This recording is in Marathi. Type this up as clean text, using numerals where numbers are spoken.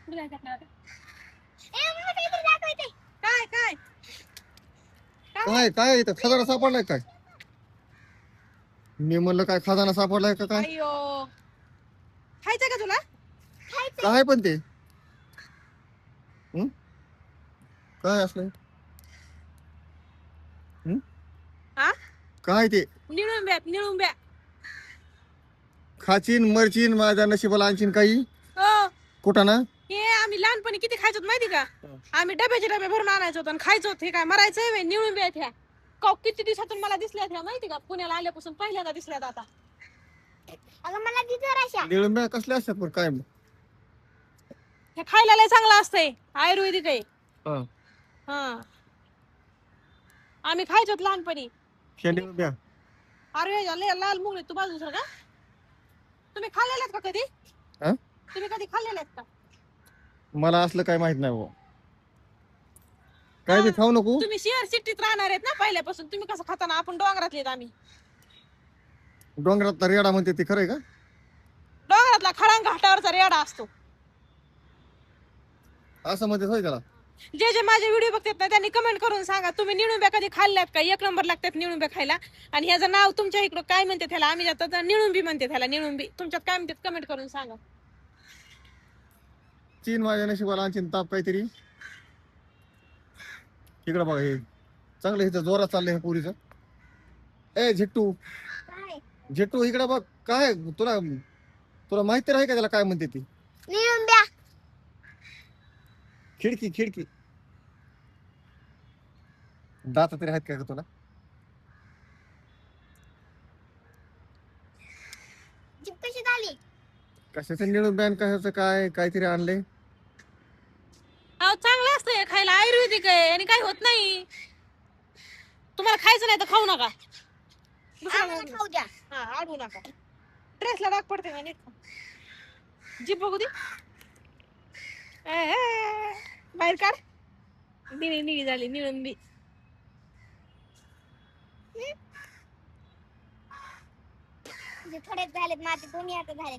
काय काय काय काय इथं खजाना सापडलाय काय? मी म्हणलं काय खजाना सापडलाय का काय? अय्यो खायचंय का तुला? काय पण ते हं? काय असलं हं? हा काय ते निळुंब्या खाचीन मरचीन माझ्या नशिबाला आणखीन काही हो कुठं ना हे आम्ही लहानपणी किती खायचो माहिती का? आम्ही डब्याचे डबे भरून आणायचो आणि खायचो. हे काय मरायचंय निळुंब्या ह्या किती दिवसातून मला दिसल्यात ह्या माहिती का? पुण्याला आल्यापासून पहिल्यांदा दिसल्यात आता. अगं मला दिसत निळंब्या कसल्या असतात पण काय हे खायला लय चांगलं असतंय, आयुर्वेदिक आहे. हा हा आम्ही खायचो लहानपणी. निळंब्या अरे लय लाल मुंग तू बाजूस का? तुम्ही खाल्लेले का कधी? हा तुम्ही कधी खाल्लेले का? मला असलं काय माहित नाही बुवा. काय हा बी खाऊ नको तुम्ही शहर सिटीत राहणार आहेत ना पहिल्यापासून. तुम्ही कसं खाताना आपण डोंगरातले आहेत आम्ही. डोंगरात तर रेडा म्हणते ते खरंय का? डोंगरातला खळंग घाटावरचा रेडा असतो. असं म्हणते होय त्याला. जे जे माझे व्हिडिओ बघतात ना त्यांनी कमेंट करून सांगा तुम्ही निळुंब्या कधी खाल्ल्यात का? एक नंबर लागतात निळुंब्या खायला. आणि ह्याचं नाव तुमच्या इकडं काय म्हणते त्याला? आम्ही जातात निळुंबी म्हणते त्याला. निळुंबी तुमच्यात काय म्हणतात कमेंट करून सांगा. चीन माझ्या नशिबाला आणखीन ताप काहीतरी इकडं बघा हे चांगलं इथं जोरात चाललंय पुरीचं. ए झिट्टू झिट्टू इकडं बघ काय तुला तुला माहिती आहे का त्याला काय म्हणते ती? निळुंब्या खिडकी खिडकी दात तरी आहेत का तुला? जीप कशी झाली? कशाचं निळून बॅन कशाचं काय काहीतरी आणलंय. अहो चांगलं असतंय खायला, आयुर्वेदिक आहे आणि काही होत नाही. तुम्हाला खायचं नाही तर खाऊ नका. खाऊ द्या. हा अडवू नका. ड्रेसला डाग पडते ना नीट. जीभ बघू दे. बाहेर काढ. निळी निळी झाली निळुंबी. थोडेच झालेत माझे दोन्ही आता झाले